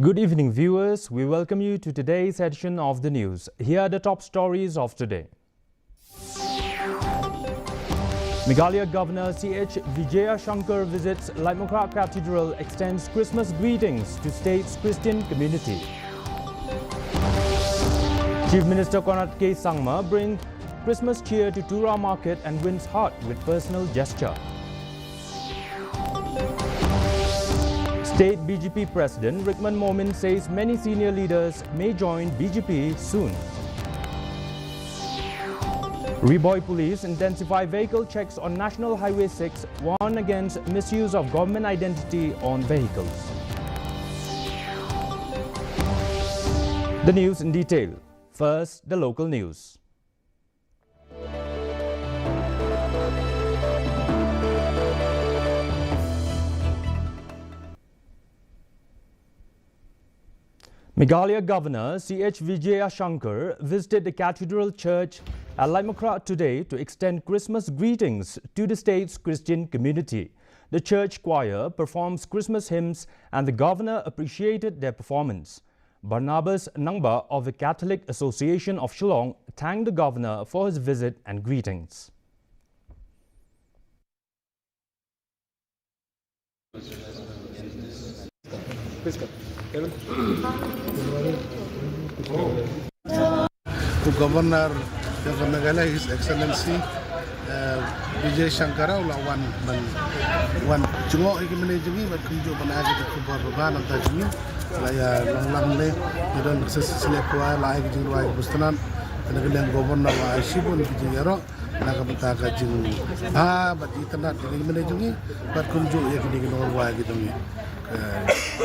Good evening, viewers. We welcome you to today's edition of the news. Here are the top stories of today. Meghalaya Governor C.H. Vijaya Shankar visits Laimukra Cathedral, extends Christmas greetings to state's Christian community. Chief Minister Konrad K. Sangma brings Christmas cheer to Tura Market and wins heart with personal gesture. State BJP President Rickman Momin says many senior leaders may join BJP soon. Reboy Police intensify vehicle checks on National Highway 6, warn against misuse of government identity on vehicles. The news in detail. First, the local news. Meghalaya Governor C.H. Vijaya Shankar visited the Cathedral Church at Laimukra today to extend Christmas greetings to the state's Christian community. The church choir performs Christmas hymns and the governor appreciated their performance. Barnabas Nangba of the Catholic Association of Shillong thanked the governor for his visit and greetings. To Governor of Meghalaya, His Excellency Vijay Shankara one jungo ikimene jungi but kunjo banaga to Kubarban and Tajmi laya long le you don't successfully acquire like jingwa bustanan and the governor wa shibun jingero nakabata ka jing but itana ikimene jungi but kunjo ikini no wa gidungi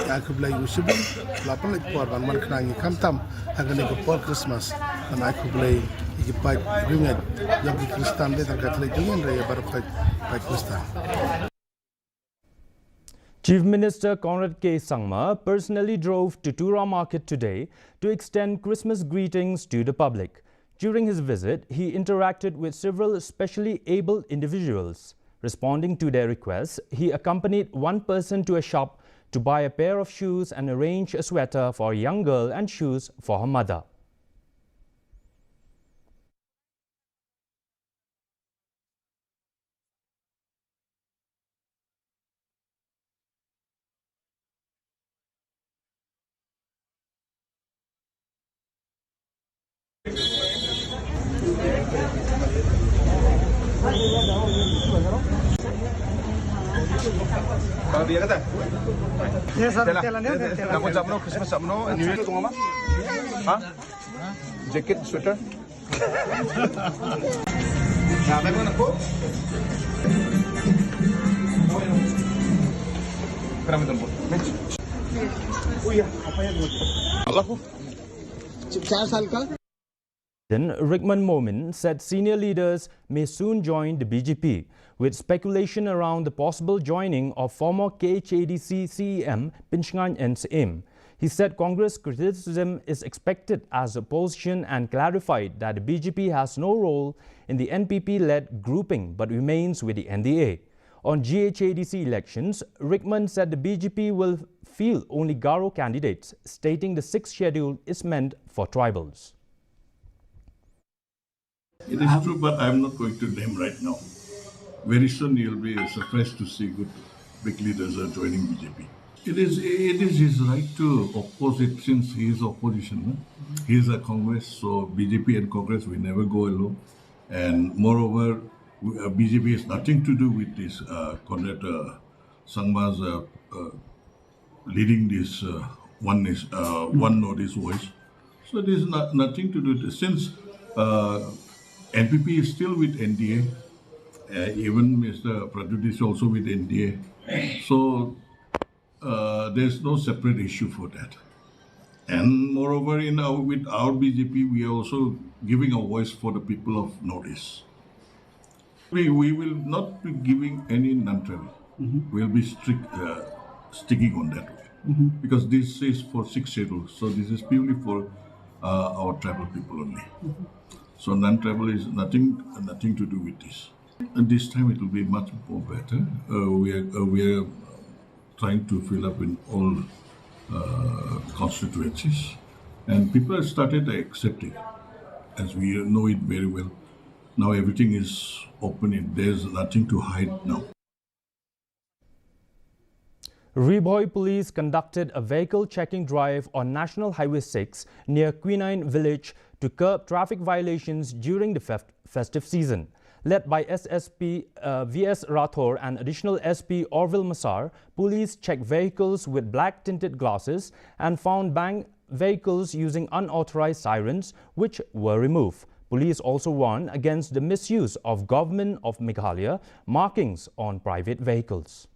Akublay Ushibun, Lapal Korban, Markangi, Kamtam, Hagani for Christmas, and Akublay, Ikipai, Ringed, Yogi Christan, later Catholic Union, by Christan. Chief Minister Konrad K. Sangma personally drove to Tura Market today to extend Christmas greetings to the public. During his visit, he interacted with several specially abled individuals. Responding to their requests, he accompanied one person to a shop to buy a pair of shoes and arrange a sweater for a young girl and shoes for her mother. Kalau dia kata, ya sir, nak kau jamno Christmas jamno, New Year tu ngapa? Hah? Jacket, sweater. Nah, apa nak kau? Kerana tempur. Oh ya, apa yang buat? Aku. 4 साल का. Then Rickman Momin said senior leaders may soon join the BJP, with speculation around the possible joining of former KHADC CEM Pinchngan Aim. He said Congress criticism is expected as opposition and clarified that the BJP has no role in the NPP-led grouping but remains with the NDA. On GHADC elections, Rickman said the BJP will field only Garo candidates, stating the 6th schedule is meant for tribals. It is true, but I'm not going to name right now. Very soon you'll be surprised to see good big leaders are joining BJP. It is his right to oppose it since he is opposition. No? He is a Congress, so BJP and Congress will never go alone. And moreover, BJP has nothing to do with this Konrad Sangma's leading this one notice voice. So there is nothing to do with it. Since NPP is still with NDA. Even Mr. Pradyut is also with NDA. So there's no separate issue for that. And moreover, with our BJP, we are also giving a voice for the people of Northeast. We will not be giving any non-travel. We'll be sticking on that way. Because this is for 6th schedule. So this is purely for our tribal people only. So non-travel is nothing to do with this. And this time it will be much more better. We are trying to fill up in all constituencies, and people have started accepting it, as we know it very well. Now everything is open, there's nothing to hide now. Riboy Police conducted a vehicle checking drive on National Highway 6 near Quinine Village to curb traffic violations during the festive season. Led by SSP VS Rathore and additional SP Orville Massar, police checked vehicles with black tinted glasses and found bang vehicles using unauthorized sirens, which were removed. Police also warned against the misuse of Government of Meghalaya markings on private vehicles.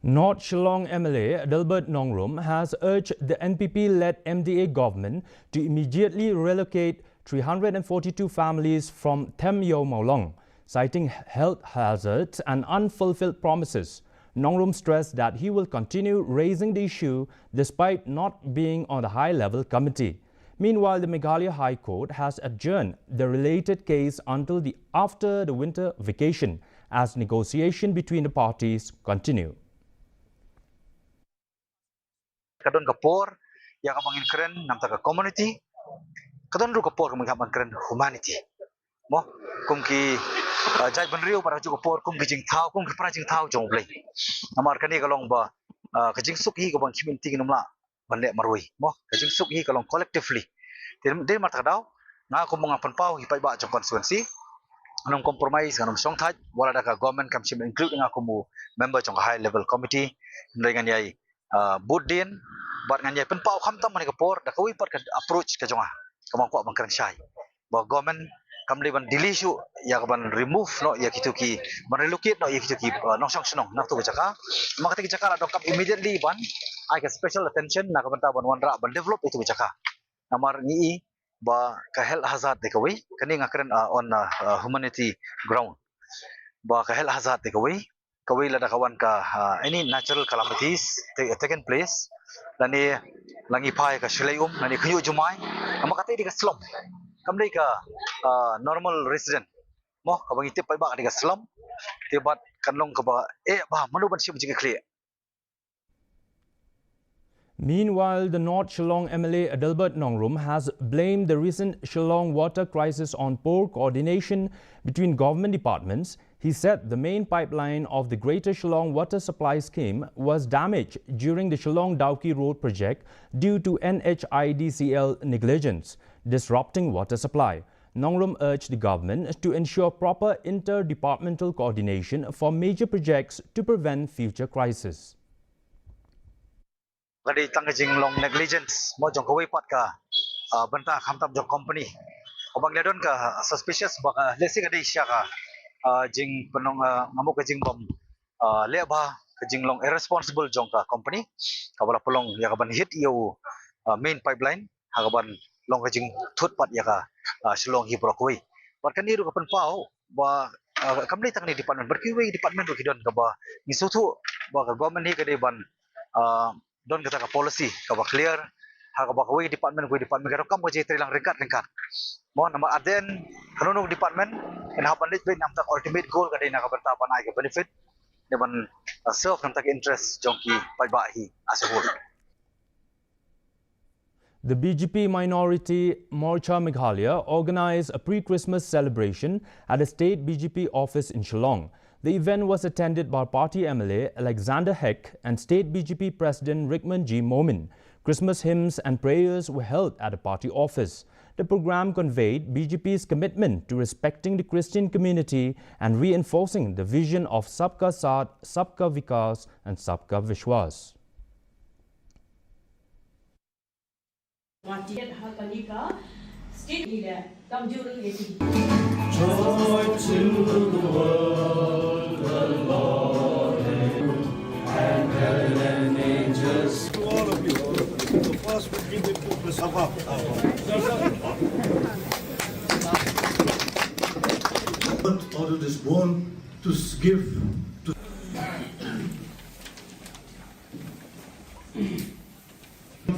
North Shillong MLA Delbert Nongrum has urged the NPP-led MDA government to immediately relocate 342 families from Them Yo Maulong, citing health hazards and unfulfilled promises. Nongrum stressed that he will continue raising the issue despite not being on the high-level committee. Meanwhile, the Meghalaya High Court has adjourned the related case until after the winter vacation as negotiation between the parties continue. Kadon kapor yang kapangin keren nam taka community kadon ru kapor kami kapan keren humanity mo kum ki jai benriu para ju kapor kum kijing thau kum ki para jing thau jong play amar kani kalong ba kijing suk hi kabang kimin ting namla bande marui mo kijing suk hi kalong collectively de mar thadau nga kum ngapan pau hi pai ba jong constituency anong compromise anong song thaj wala da ka government kam sim include nga kumu member jong high level committee dengan yai budin bat ngan yai pen pau kham tam ni kapor da kawi pat ka approach ka jonga kamang ko bang kran shai ba government kam le ban delay shu ya ban remove no ya kitu ki ban relocate no ya kitu ki no song snong nak tu jaka maka ti jaka do kam immediately ban ai ka special attention na ka ban ta ban wanra ban develop itu jaka namar ni ba ka health hazard de kawi kani ngakren on humanity ground ba ka health hazard de kawi la kawan ka any natural calamities taken place lani langi pai ka shleium lani khyu jumai amakate di ka slum kamdei ka normal resident mo ka bangi tip pai ba di ka slum tibat kanlong ka ba ba manu ban sim jing clear. Meanwhile, the North Shillong MLA Delbert Nongrum has blamed the recent Shillong water crisis on poor coordination between government departments. He said the main pipeline of the Greater Shillong Water Supply Scheme was damaged during the Shillong-Dawki Road project due to NHIDCL negligence, disrupting water supply. Nongrum urged the government to ensure proper inter-departmental coordination for major projects to prevent future crises. Kadi tangajing long negligence mo jong kawai pat ka banta khamtam jong company obang ledon ka suspicious baka lesi kadi sya ka jing penong ngamuk ka jing bom leba ka jing long irresponsible jong ka company kabala pelong ya kaban hit yo main pipeline hagaban long ka jing thut pat ya ka Shillong hi brokoi pat kan iru kapan pau ba kamli tang ni department berkiwi department ro kidon ka ba ni sutu ba ka government hi kadi ban don kata ka policy ka ba clear ha ka ba ko department ka kam ko je trilang ringkat mo nama aden kanunong department and ha pandit be nam ta ultimate goal ka dai na ka berta panai ka benefit de ban serve nam ta interest jongki pai ba hi as a whole. The BJP Minority Morcha Meghalaya organized a pre-Christmas celebration at the state BJP office in Shillong. The event was attended by party MLA Alexander Heck and State BJP President Rickman G. Momin. Christmas hymns and prayers were held at the party office. The program conveyed BJP's commitment to respecting the Christian community and reinforcing the vision of Sabka Saath, Sabka Vikas and Sabka Vishwas. Out of this bone to give to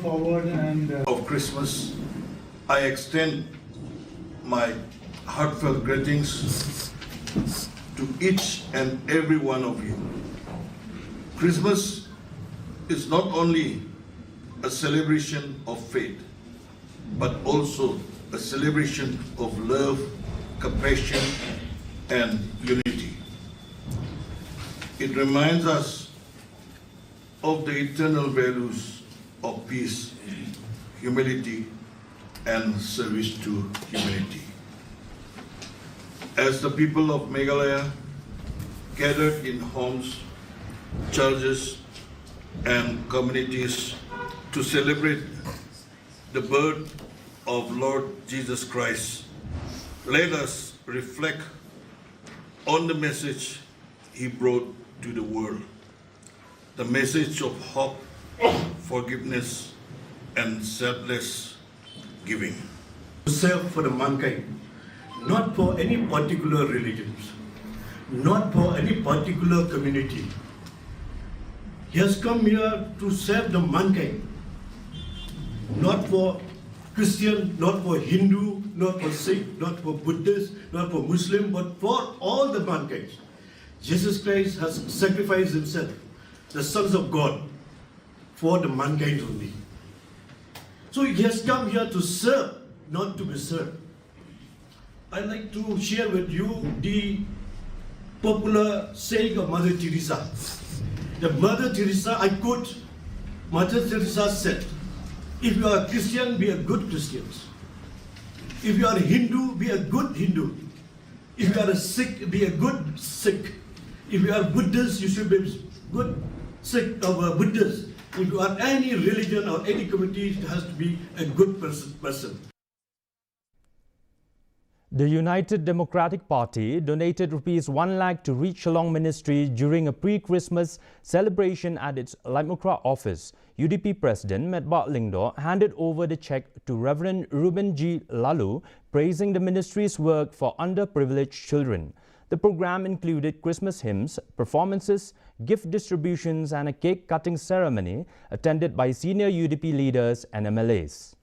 Forward and of Christmas, I extend my heartfelt greetings to each and every one of you. Christmas is not only a celebration of faith, but also a celebration of love, compassion, and unity. It reminds us of the eternal values of peace, humility, and service to humanity. As the people of Meghalaya gathered in homes, churches, and communities to celebrate the birth of Lord Jesus Christ, let us reflect on the message he brought to the world, the message of hope, forgiveness, and selfless giving. to serve for the mankind, not for any particular religions, not for any particular community. He has come here to serve the mankind, not for Christian, not for Hindu, not for Sikh, not for Buddhist, not for Muslim, but for all the mankind. Jesus Christ has sacrificed himself, the sons of God, for the mankind only. So he has come here to serve, not to be served. I'd like to share with you the popular saying of Mother Teresa. The Mother Teresa, Mother Teresa said, if you are a Christian, be a good Christian. If you are a Hindu, be a good Hindu. If you are a Sikh, be a good Sikh. If you are Buddhist, you should be good Sikh or Buddhist. If you are any religion or any community, it has to be a good person. The United Democratic Party donated Rs 1 lakh to Reach Along Ministry during a pre-Christmas celebration at its Laimukra office. UDP President Medbat Lingdo handed over the cheque to Reverend Ruben G. Lalu, praising the ministry's work for underprivileged children. The program included Christmas hymns, performances, gift distributions and a cake-cutting ceremony attended by senior UDP leaders and MLAs.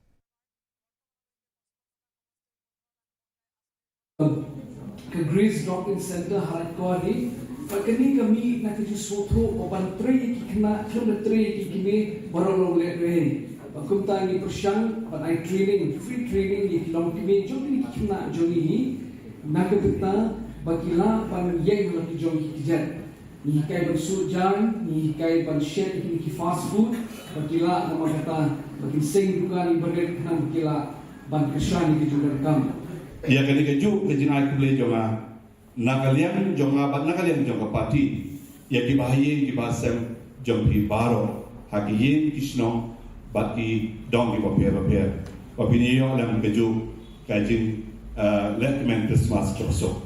Ke Grace Drop-in Center harat ko ni pagkani kami nakikisuto o bantri kikna kilometri kikini barolo le pagkumta ni persyang panai training free training di long kimi joni kikna joni hi nakabita bagila pan yang lagi joni kijan ni kai bersujan ni kai pan share ni fast food bagila nama kata bagi sing bukan ibadat kan bagila ban kesyani kijudan kam. Ya kali keju kejinai kubli jonga nakalian jonga bat nakalian jonga parti ya ki bahaye ki basem jompi baro hakiyin kisno baki dong ki papier opinio lang keju kajin letmen Christmas choso.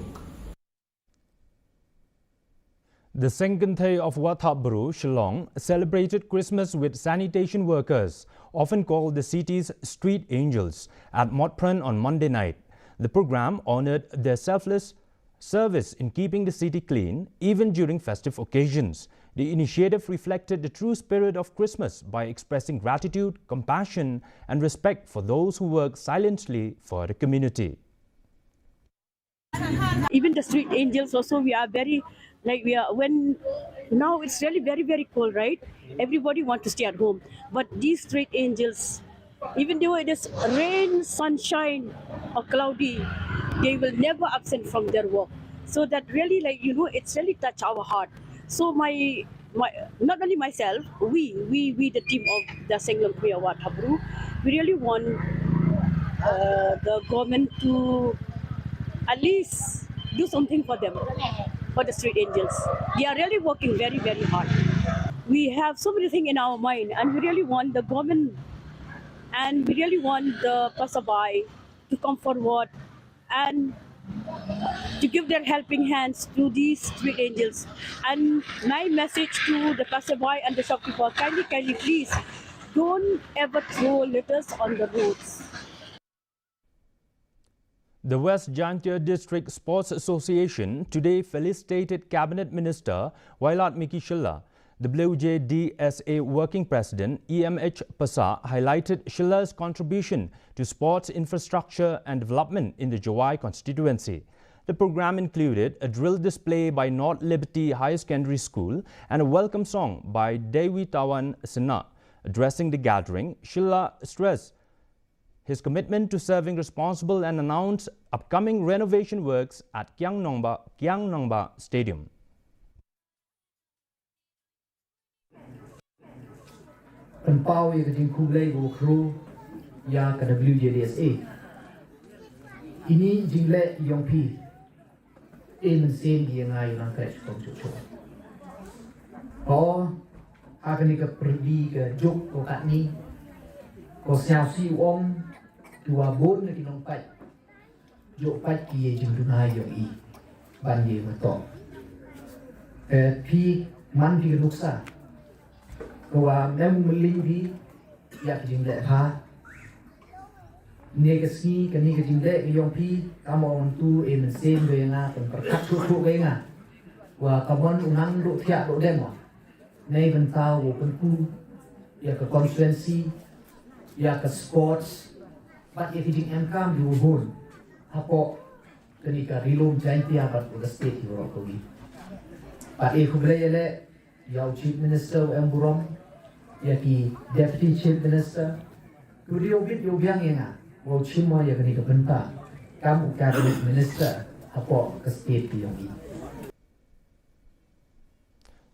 The Sengkanthay of Wathabru, Shillong, celebrated Christmas with sanitation workers, often called the city's street angels, at Motpran on Monday night. The program honored their selfless service in keeping the city clean, even during festive occasions. The initiative reflected the true spirit of Christmas by expressing gratitude, compassion, and respect for those who work silently for the community. Even the street angels also, we are when now it's really very, very cold, right? Everybody wants to stay at home. But these street angels, even though it is rain, sunshine, or cloudy, they will never absent from their work. So that really, it's really touch our heart. So my not only myself, we the team of the Senglam Kriya Wathabru, we really want the government to at least do something for them, for the street angels. They are really working very, very hard. We have so many things in our mind, and we really want the government and we really want the passerby to come forward and to give their helping hands to these street angels. And my message to the passerby and the shopkeeper, kindly, please, don't ever throw litters on the roads. The West Jaintia District Sports Association today felicitated Cabinet Minister Wailat Miki Shilla. The WJDSA Working President EMH Pasa highlighted Shilla's contribution to sports infrastructure and development in the Jawai constituency. The program included a drill display by North Liberty Higher Secondary School and a welcome song by Dewi Tawan Sena. Addressing the gathering, Shilla stressed his commitment to serving responsible and announced upcoming renovation works at Kiang Nongba Stadium. Empau yang kejing kublai go kru ya ke WJDSA. Ini jingle yang pi. Sen yang ngai nang kai kom chuchu. Oh, akan ni ke pergi ke jok ko kat ni. Ko siao si wong tua bon ni nong pai. Jok pai ki jing dunai yo i. Ban ye ma to. Pi man pi luksa. Bahwa memang melinggi ya kejimlek ha negasi kini kejimlek yang pi kamu orang tu sen benga perkat tu benga wa kamu unang do tiak do demo nei bentau wo penku ya ke konstituensi ya ke sports bat ya kejing engkam di ubun hapo kini ka rilum Jaintia bat the state di Rokogi bat kublele ya chief minister Burom yaki deputy chief minister kuri obit yogyang yenga wo chimo ya kani kabenta kam cabinet minister hapo ka state yongi.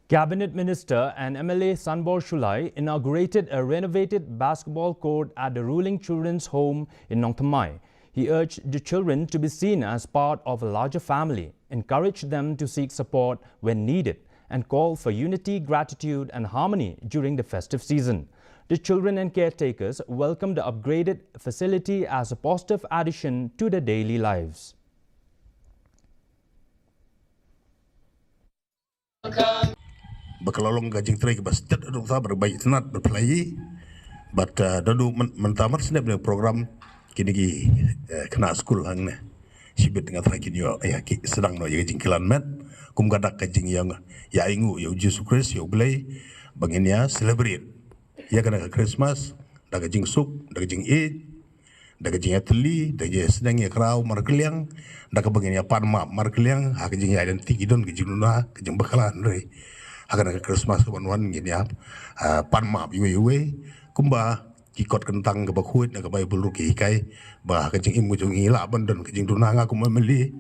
Cabinet Minister and MLA Sanbor Shulai inaugurated a renovated basketball court at the ruling children's home in Nongthamai. He urged the children to be seen as part of a larger family, encouraged them to seek support when needed, and call for unity, gratitude and harmony during the festive season. The children and caretakers welcomed the upgraded facility as a positive addition to their daily lives. Bakalolong gajing tray ke bastet dong ta berbaik tenat berpelai but dadu mentamar sini punya program kini kena school hang ne sibit dengan terakin yo ya sedang no gajing kilan met kum gadak gajing yang ya ingu ya Jesus Christ ya belai banginnya celebrate ya kena Christmas da gajing suk da gajing Eid da gajing atli da je sedang ya krau markeliang da ka banginnya panma markeliang ha gajing ya identik idon gajing nuna gajing bakalan re akan ke Christmas ke wan gini ya panma iwe kumba kikot kentang ke bakuit na ke Bible ruki kai bah kajing imu jong ila bandan kajing dunanga kuma meli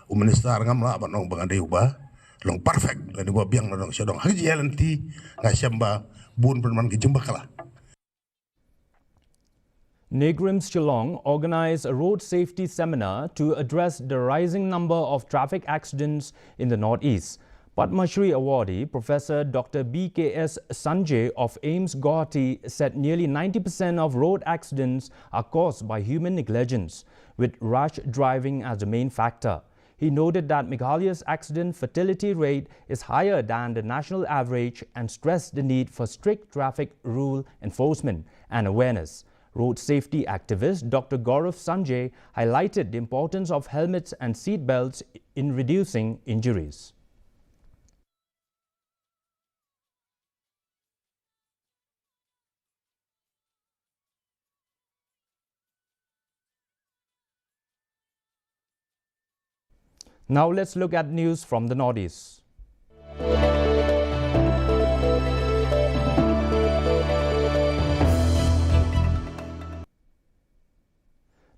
uministar ngam la ban nong bangade uba long perfect dan gua biang nong syadong haji yalanti ngasiamba bun perman kajing bakala. Negrims Shillong organized a road safety seminar to address the rising number of traffic accidents in the Northeast. Padma Shri awardee Professor Dr. BKS Sanjay of AIMS Guwahati said nearly 90% of road accidents are caused by human negligence, with rash driving as the main factor. He noted that Meghalaya's accident fatality rate is higher than the national average and stressed the need for strict traffic rule enforcement and awareness. Road safety activist Dr. Gaurav Sanjay highlighted the importance of helmets and seat belts in reducing injuries. Now let's look at news from the Northeast.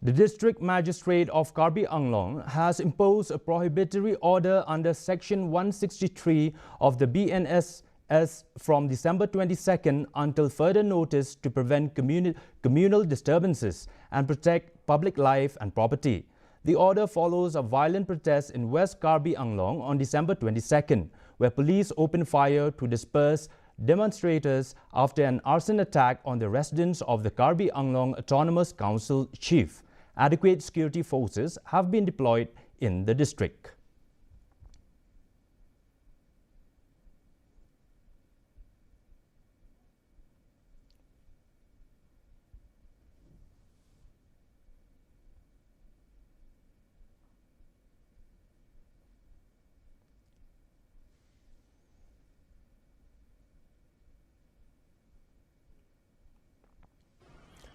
The District Magistrate of Karbi Anglong has imposed a prohibitory order under Section 163 of the BNSS from December 22nd until further notice to prevent communal disturbances and protect public life and property. The order follows a violent protest in West Karbi Anglong on December 22nd, where police opened fire to disperse demonstrators after an arson attack on the residence of the Karbi Anglong Autonomous Council chief. Adequate security forces have been deployed in the district.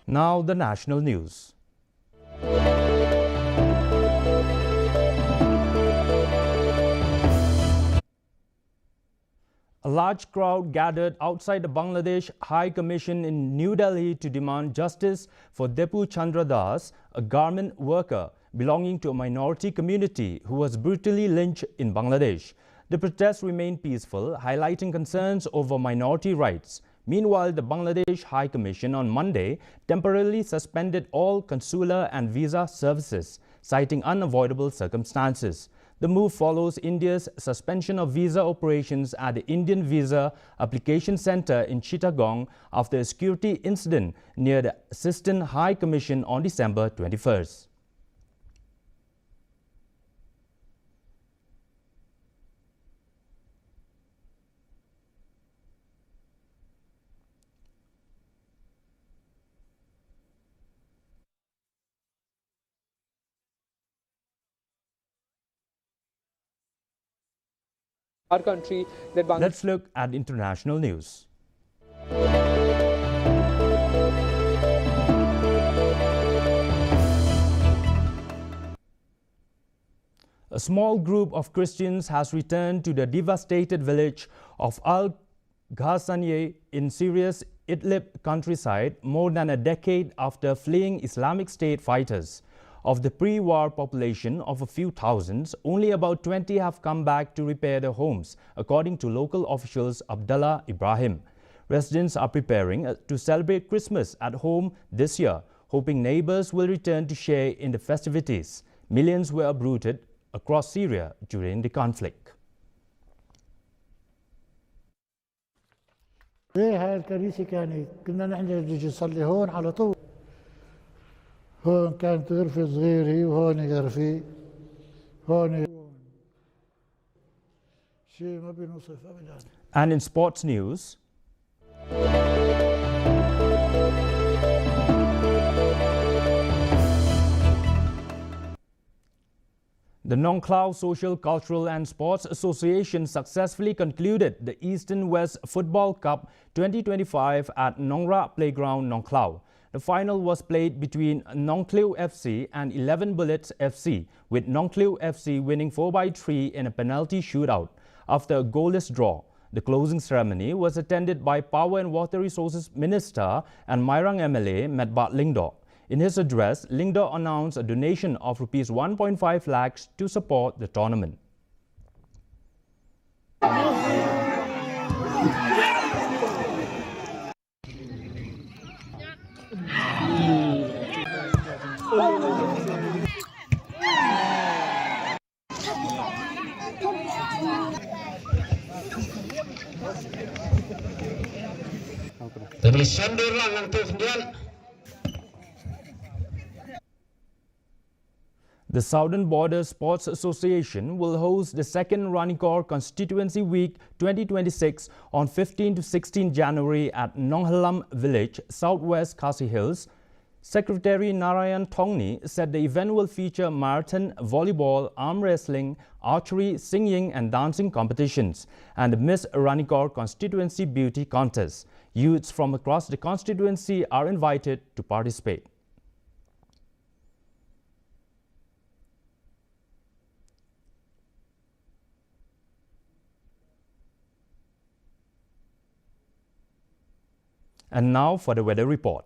Now the national news. A large crowd gathered outside the Bangladesh High Commission in New Delhi to demand justice for Depu Chandra Das, a garment worker belonging to a minority community who was brutally lynched in Bangladesh. The protests remained peaceful, highlighting concerns over minority rights. Meanwhile, the Bangladesh High Commission on Monday temporarily suspended all consular and visa services, citing unavoidable circumstances. The move follows India's suspension of visa operations at the Indian Visa Application Center in Chittagong after a security incident near the Assistant High Commission on December 21st. Our country that Let's look at international news. A small group of Christians has returned to the devastated village of Al-Ghassanieh in Syria's Idlib countryside more than a decade after fleeing Islamic State fighters. Of the pre-war population of a few thousands, only about 20 have come back to repair their homes, according to local officials Abdullah Ibrahim. Residents are preparing to celebrate Christmas at home this year, hoping neighbors will return to share in the festivities. Millions were uprooted across Syria during the conflict. هاي الكنيسة كنا نحن نجي نصلي هون على طول. هون كانت غرفة صغيرة وهون غرفة هون شيء ما بنوصف أبدا. And in sports news, the Nong Klau Social, Cultural and Sports Association successfully concluded the Eastern West Football Cup 2025 at Nongra Playground, Nong Klau. The final was played between Nong Kliu FC and 11 Bullets FC, with Nong Kliu FC winning 4-3 in a penalty shootout. After a goalless draw, the closing ceremony was attended by Power and Water Resources Minister and Mairang MLA Medbat Lingdo. In his address, Lingdo announced a donation of Rs 1.5 lakhs to support the tournament. The Southern Border Sports Association will host the second Ranikor Constituency Week 2026 on 15 to 16 January at Nonghalam Village, Southwest Khasi Hills. Secretary Narayan Thongni said the event will feature marathon, volleyball, arm wrestling, archery, singing and dancing competitions and the Miss Ranikor Constituency Beauty Contest. Youths from across the constituency are invited to participate. And now for the weather report.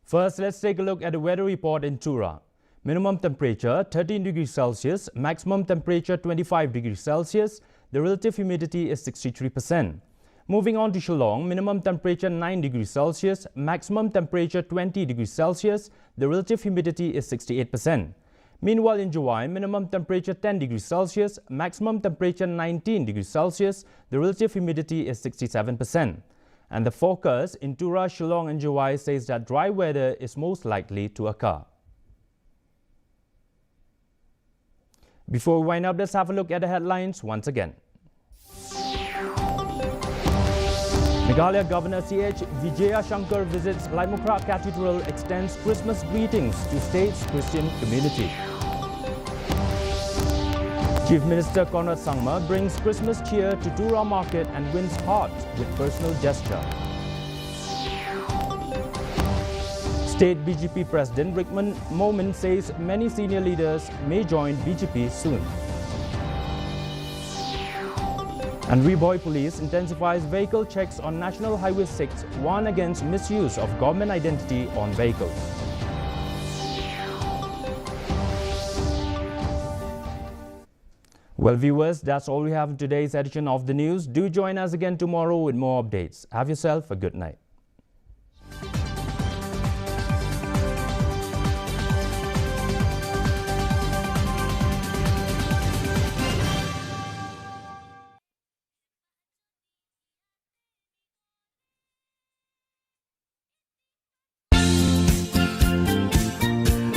First, let's take a look at the weather report in Tura. Minimum temperature 13 degrees Celsius, maximum temperature 25 degrees Celsius. The relative humidity is 63%. Moving on to Shillong, minimum temperature 9 degrees Celsius, maximum temperature 20 degrees Celsius. The relative humidity is 68%. Meanwhile, in July, minimum temperature 10 degrees Celsius, maximum temperature 19 degrees Celsius, the relative humidity is 67%. And the forecast in Tura, Shillong and July says that dry weather is most likely to occur. Before we wind up, let's have a look at the headlines once again. Meghalaya Governor C.H. Vijaya Shankar visits Laimukra Cathedral, extends Christmas greetings to state's Christian community. Chief Minister Conrad Sangma brings Christmas cheer to Tura Market and wins hearts with personal gesture. State BJP President Rickman Momin says many senior leaders may join BJP soon. And Reboy Police intensifies vehicle checks on National Highway 6, warn against misuse of government identity on vehicles. Well, viewers, that's all we have in today's edition of the news. Do join us again tomorrow with more updates. Have yourself a good night.